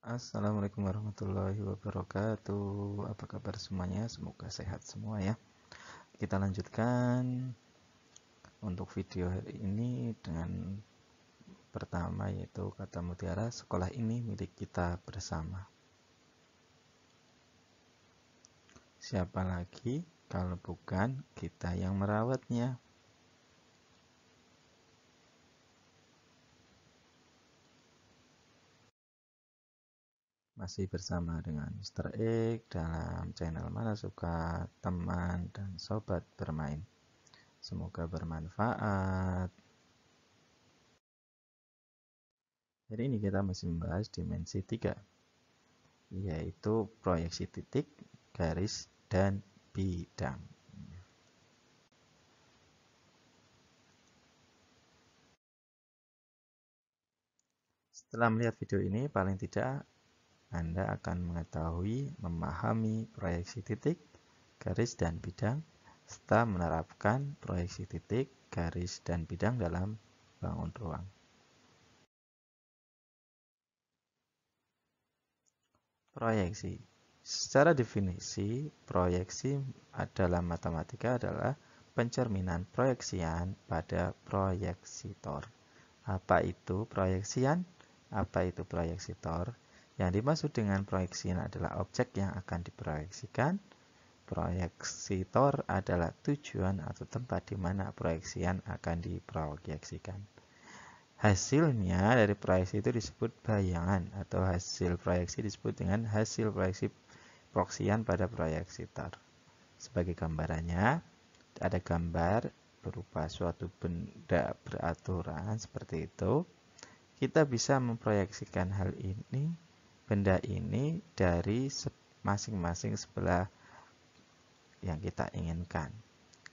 Assalamualaikum warahmatullahi wabarakatuh. Apa kabar semuanya? Semoga sehat semua ya. Kita lanjutkan untuk video hari ini dengan pertama yaitu kata mutiara, sekolah ini milik kita bersama. Siapa lagi kalau bukan kita yang merawatnya? Masih bersama dengan Mr. X dalam channel Mana Suka Teman dan Sobat Bermain. Semoga bermanfaat. Hari ini kita masih membahas dimensi 3, yaitu proyeksi titik, garis, dan bidang. Setelah melihat video ini, paling tidak Anda akan mengetahui, memahami proyeksi titik, garis, dan bidang, serta menerapkan proyeksi titik, garis, dan bidang dalam bangun ruang. Proyeksi. Secara definisi, proyeksi dalam matematika adalah pencerminan proyeksian pada proyeksitor. Apa itu proyeksian? Apa itu proyeksitor? Yang dimaksud dengan proyeksian adalah objek yang akan diproyeksikan. Proyeksitor adalah tujuan atau tempat di mana proyeksian akan diproyeksikan. Hasilnya dari proyeksi itu disebut bayangan, atau hasil proyeksi disebut dengan hasil proyeksi proyeksian pada proyeksitor. Sebagai gambarannya, ada gambar berupa suatu benda beraturan seperti itu. Kita bisa memproyeksikan hal ini, benda ini dari masing-masing sebelah yang kita inginkan.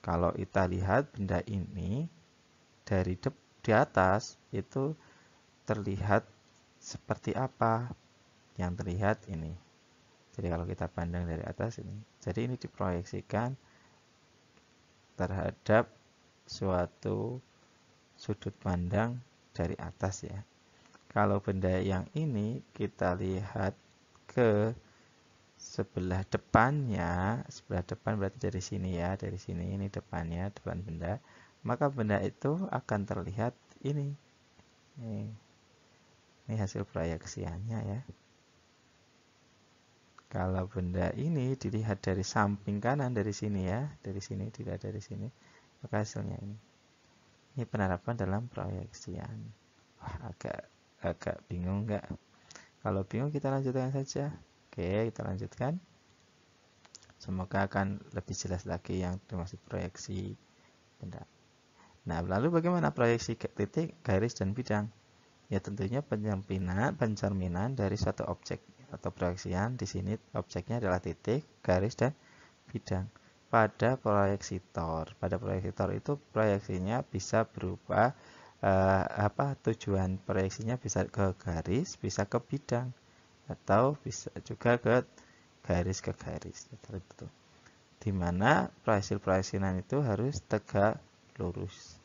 Kalau kita lihat benda ini dari di atas, itu terlihat seperti apa? Yang terlihat ini. Jadi kalau kita pandang dari atas ini, jadi ini diproyeksikan terhadap suatu sudut pandang dari atas ya. Kalau benda yang ini kita lihat ke sebelah depannya, sebelah depan berarti dari sini ya, dari sini ini depannya, depan benda, maka benda itu akan terlihat ini. Ini hasil proyeksiannya ya. Kalau benda ini dilihat dari samping kanan dari sini ya, dari sini dilihat dari sini, maka hasilnya ini. Ini penerapan dalam proyeksian. Wah, agak bingung nggak? Kalau bingung kita lanjutkan saja. Oke, kita lanjutkan. Semoga akan lebih jelas lagi yang dimaksud proyeksi benda. Nah, lalu bagaimana proyeksi titik, garis, dan bidang? Ya tentunya pencerminan dari suatu objek atau proyeksian. Di sini objeknya adalah titik, garis, dan bidang. Pada proyeksitor itu proyeksinya bisa berupa tujuan proyeksinya bisa ke garis, bisa ke bidang, atau bisa juga ke garis ke garis. Di mana proyeksian itu harus tegak lurus.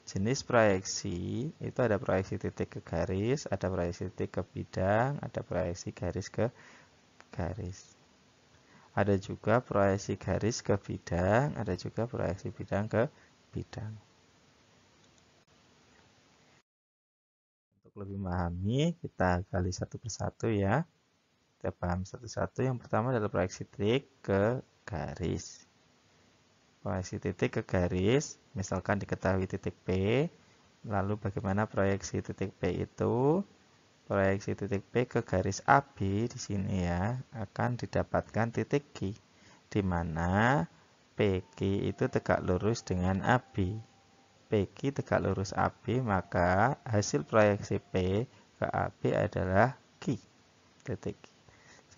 Jenis proyeksi itu ada proyeksi titik ke garis, ada proyeksi titik ke bidang, ada proyeksi garis ke garis. Ada juga proyeksi garis ke bidang, ada juga proyeksi bidang ke bidang. Untuk lebih memahami, kita gali satu persatu ya. Kita paham satu-satu. Yang pertama adalah proyeksi titik ke garis. Proyeksi titik ke garis, misalkan diketahui titik P, lalu bagaimana proyeksi titik P itu? Proyeksi titik P ke garis AB di sini ya, akan didapatkan titik Q, di mana PQ itu tegak lurus dengan AB. PQ tegak lurus AB, maka hasil proyeksi P ke AB adalah Q, titik.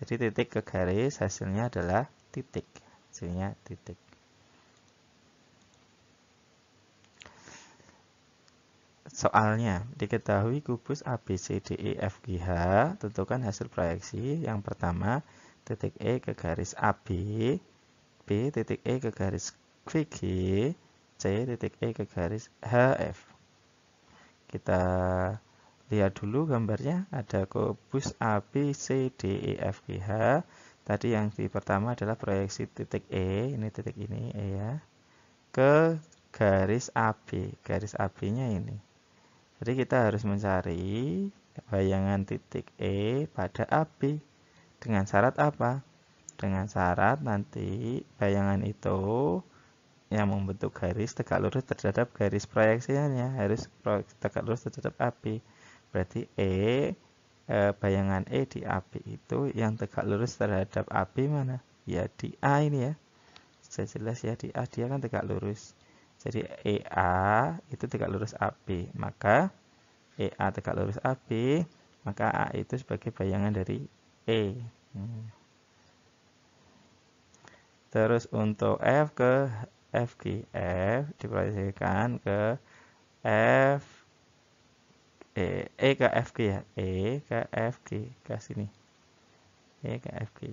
Jadi titik ke garis hasilnya adalah titik, hasilnya titik. Soalnya, diketahui kubus ABCDEFGH, tentukan hasil proyeksi. Yang pertama, titik E ke garis AB, B titik E ke garis VG, C titik E ke garis HF. Kita Lihat dulu gambarnya, ada kubus A, B, C, D, E, F, G, H. Tadi yang di pertama adalah proyeksi titik E, ini titik ini E ya, ke garis AB. Garis AB-nya ini. Jadi kita harus mencari bayangan titik E pada AB. Dengan syarat apa? Dengan syarat nanti bayangan itu yang membentuk garis tegak lurus terhadap garis proyeksinya, harus tegak lurus terhadap AB. Berarti bayangan E di AB itu yang tegak lurus terhadap AB mana? Ya di A ini ya. Sudah jelas ya, di A dia kan tegak lurus. Jadi EA itu tegak lurus AB. Maka EA tegak lurus AB, maka A itu sebagai bayangan dari E. Terus untuk F ke FG, F diproyeksikan ke F E ke FG ya, E ke FG ke sini, E ke FG.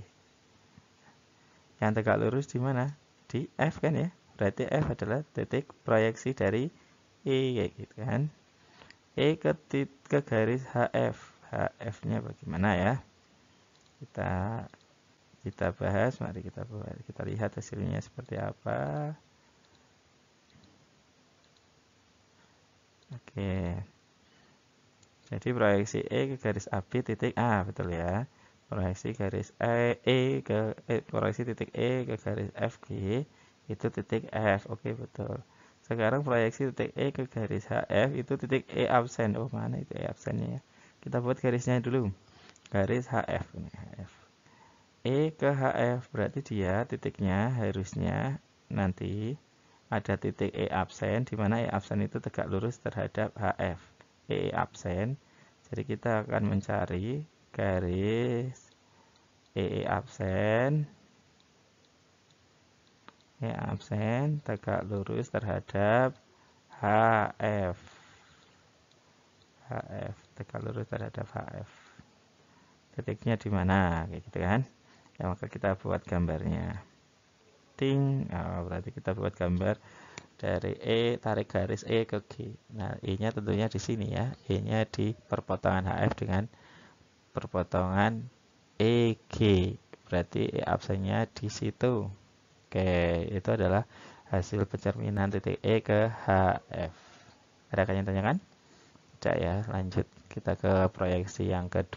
Yang tegak lurus di mana? Di F kan ya. Berarti F adalah titik proyeksi dari E kayak gitu kan. E ke garis HF. HF-nya bagaimana ya? Kita bahas, mari kita lihat hasilnya seperti apa. Oke. Jadi proyeksi E ke garis AB titik A, betul ya. Proyeksi garis proyeksi titik E ke garis FG itu titik F. Oke, betul. Sekarang proyeksi titik E ke garis HF itu titik E absen. Oh, mana itu E absennya ya? Kita buat garisnya dulu. Garis HF ini, HF. E ke HF berarti dia titiknya harusnya nanti ada titik E absen, di mana E absen itu tegak lurus terhadap HF. E absen. Jadi kita akan mencari garis E absen. E absen tegak lurus terhadap HF. HF tegak lurus terhadap HF. Titiknya di mana? Kayak gitu kan? Ya, maka kita buat gambarnya. Ting, berarti kita buat gambar dari E, tarik garis E ke G. Nah, E-nya tentunya di sini ya. E-nya di perpotongan HF dengan perpotongan EG. Berarti E absennya di situ. Oke, itu adalah hasil pencerminan titik E ke HF. Ada yang tanyakan? Tidak ya, lanjut kita ke proyeksi yang kedua.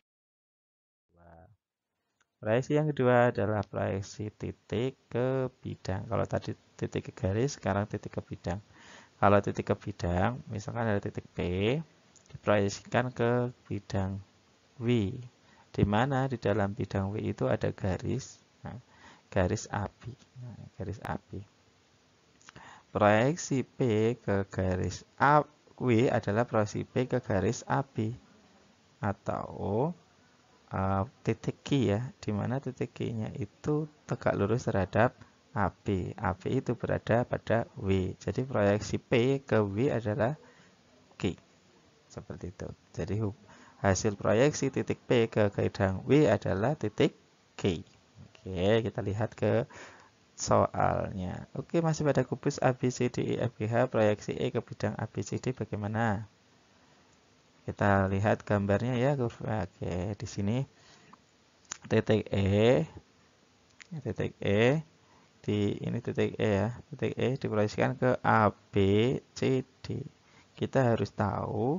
Proyeksi yang kedua adalah proyeksi titik ke bidang. Kalau tadi titik ke garis, sekarang titik ke bidang. Kalau titik ke bidang, misalkan ada titik P, diproyeksikan ke bidang W, di mana di dalam bidang W itu ada garis, garis AB. Garis AB. Proyeksi P ke garis W adalah proyeksi P ke garis AB, atau titik Q ya, di mana titik Q-nya itu tegak lurus terhadap AB. AB itu berada pada W. Jadi proyeksi P ke W adalah Q. Seperti itu. Jadi hasil proyeksi titik P ke bidang W adalah titik Q. Oke, kita lihat ke soalnya. Oke, masih pada kubus ABCD E F G H, proyeksi E ke bidang ABCD bagaimana? Kita lihat gambarnya ya, kurva. Oke, di sini titik E ini titik E ya. Titik E diproyeksikan ke A, B, C, D. Kita harus tahu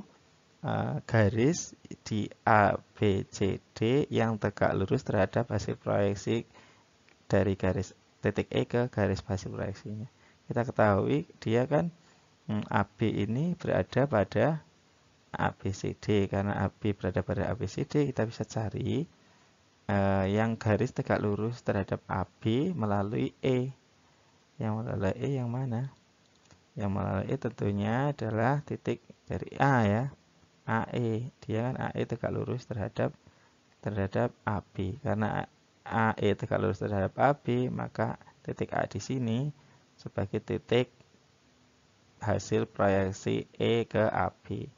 garis di A, B, C, D yang tegak lurus terhadap hasil proyeksi dari garis titik E ke garis hasil proyeksinya. Kita ketahui dia kan AB ini berada pada ABCD. Karena AB berada pada ABCD, kita bisa cari yang garis tegak lurus terhadap AB melalui E. Yang melalui E yang mana? Yang melalui E tentunya adalah titik dari A ya. AE. Dia kan AE tegak lurus terhadap AB. Karena AE tegak lurus terhadap AB, maka titik A di sini sebagai titik hasil proyeksi E ke AB.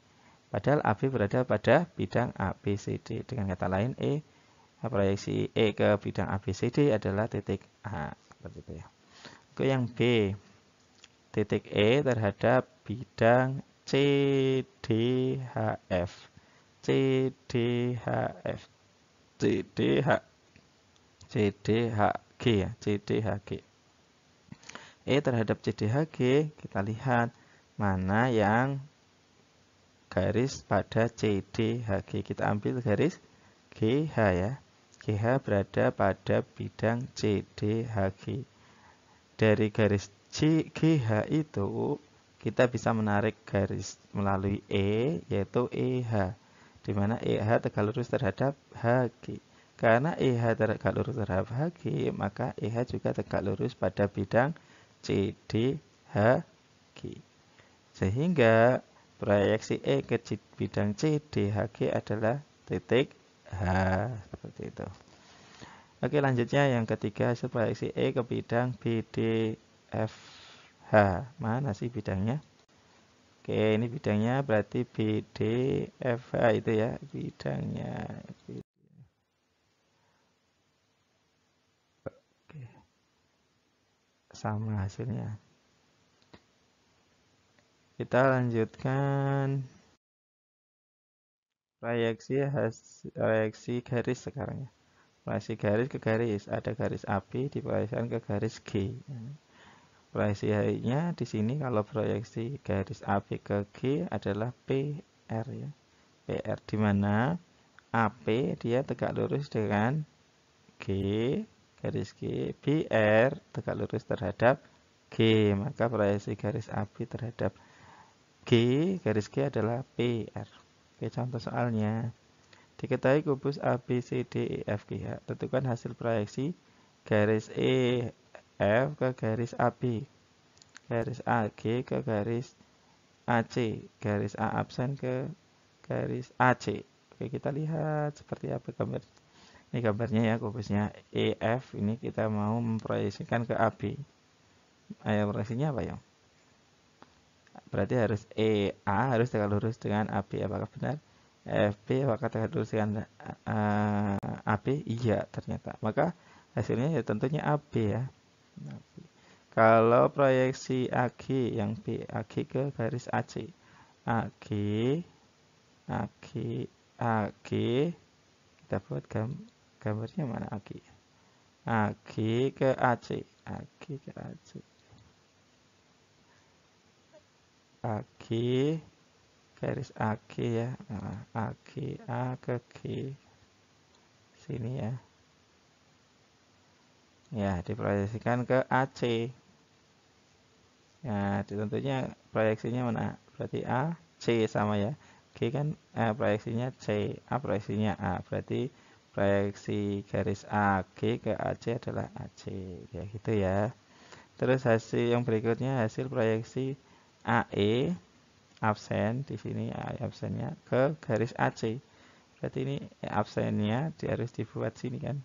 Padahal AB berada pada bidang ABCD. Dengan kata lain, proyeksi E ke bidang ABCD adalah titik A. Seperti itu ya. Oke, yang B, titik E terhadap bidang CDHF. CDHF, CDHG ya, CDHG. E terhadap CDHG, kita lihat mana yang garis pada CDHG. Kita ambil garis GH ya. GH berada pada bidang CDHG. Dari garis GH itu kita bisa menarik garis melalui E, yaitu EH, di mana EH tegak lurus terhadap HG. Karena EH tegak lurus terhadap HG, maka EH juga tegak lurus pada bidang CDHG. Sehingga proyeksi E ke bidang CDHG adalah titik H, seperti itu. Oke, lanjutnya yang ketiga, hasil proyeksi E ke bidang BDFH. Mana sih bidangnya? Oke, ini bidangnya berarti BDFH itu ya, bidangnya. Oke, sama hasilnya. Kita lanjutkan proyeksi garis sekarang ya. Proyeksi garis ke garis, ada garis AB diproyeksikan ke garis G. Proyeksinya di sini kalau proyeksi garis AB ke G adalah PR ya. PR di mana AP dia tegak lurus dengan G, garis G, BR tegak lurus terhadap G, maka proyeksi garis AB terhadap G, garis G adalah PR. Oke, contoh soalnya. Diketahui kubus ABCDEFGH. Tentukan hasil proyeksi garis EF ke garis AB, garis AG ke garis AC, garis A absen ke garis AC. Oke, kita lihat seperti apa gambar. Ini gambarnya ya, kubusnya EF. Ini kita mau memproyeksikan ke AB. Ayo, proyeksinya apa ya? Berarti harus EA harus tegak lurus dengan AB. Apakah benar? FB apakah tegak lurus dengan AB? Iya, ternyata. Maka hasilnya ya tentunya AB ya. Kalau proyeksi AG yang B, AG ke garis AC. AG, AG, AG. Kita buat gambarnya mana AG? AG ke AC. AG ke AC. AG garis AG ya, AG A ke G sini ya, ya diproyeksikan ke AC. Nah, tentunya proyeksinya mana? Berarti A, C sama ya. G kan proyeksinya C, A proyeksinya A. Berarti proyeksi garis AG ke AC adalah AC, ya gitu ya. Terus hasil yang berikutnya hasil proyeksi AE absen di sini absennya ke garis AC. Berarti ini absennya harus dibuat sini kan.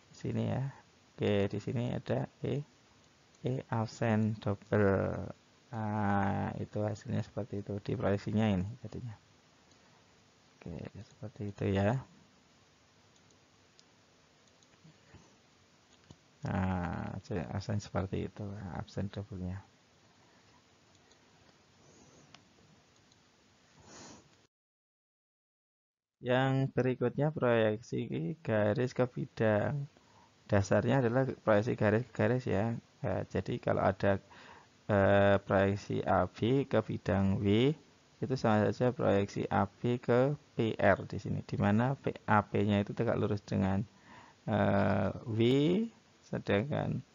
Sini ya. Oke, di sini ada absen double. Nah, itu hasilnya seperti itu. Di proyeksinya ini jadinya. Oke, seperti itu ya. Nah, absen seperti itu, absen double-nya. Yang berikutnya proyeksi garis ke bidang. Dasarnya adalah proyeksi garis ke garis ya. Jadi kalau ada proyeksi AB ke bidang W, itu sama saja proyeksi AB ke PR di sini. Di mana AP-nya itu tegak lurus dengan W, sedangkan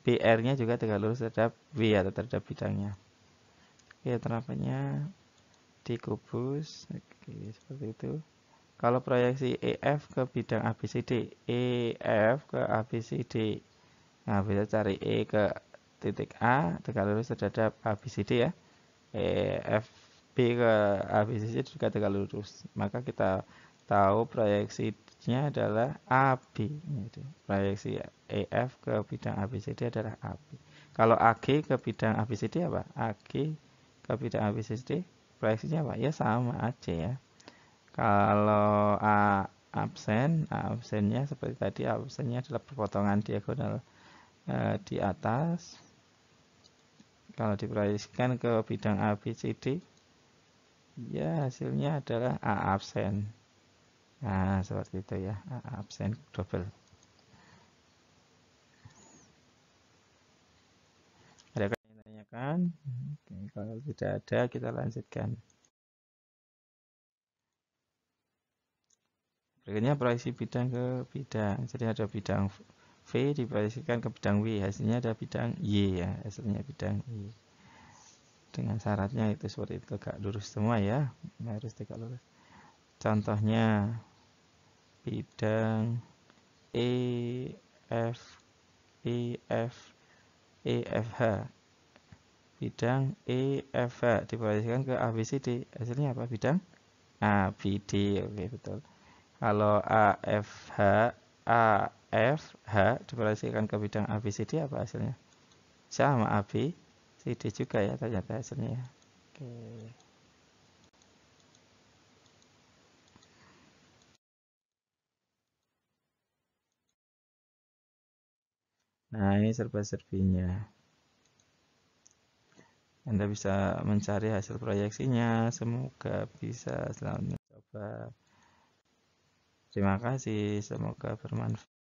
PR-nya juga tegak lurus terhadap W atau terhadap bidangnya. Oke, terapannya di kubus. Oke, seperti itu. Kalau proyeksi EF ke bidang ABCD, EF ke ABCD. Nah, bisa cari E ke titik A, tegak lurus terhadap ABCD ya. FB ke ABCD juga tegak lurus. Maka kita tahu proyeksinya adalah AB. Proyeksi EF ke bidang ABCD adalah AB. Kalau AG ke bidang ABCD apa? AG ke bidang ABCD proyeksinya apa? Ya sama aja ya. Kalau absennya seperti tadi, absennya adalah perpotongan diagonal di atas. Kalau diproyeksikan ke bidang ABCD, Ya, hasilnya adalah A absen. Nah, seperti itu ya, A absen double. Ada yang tanyakan? Oke, kalau tidak ada, kita lanjutkan. Berikutnya proyeksi bidang ke bidang. Jadi ada bidang V diproyeksikan ke bidang W, hasilnya ada bidang Y ya, hasilnya bidang Y. Dengan syaratnya itu seperti itu, tegak lurus semua ya, harus tegak lurus. Contohnya bidang E F E F E F H, bidang E F H diproyeksikan ke A B C D, hasilnya apa? Bidang A B D. Oke, betul. Kalau A F H diproyeksikan ke bidang A B C D, apa hasilnya? Sama A B C D juga ya ternyata hasilnya ya. Oke. Nah, ini serba-serbinya. Anda bisa mencari hasil proyeksinya. Semoga bisa selamat mencoba. Terima kasih, semoga bermanfaat.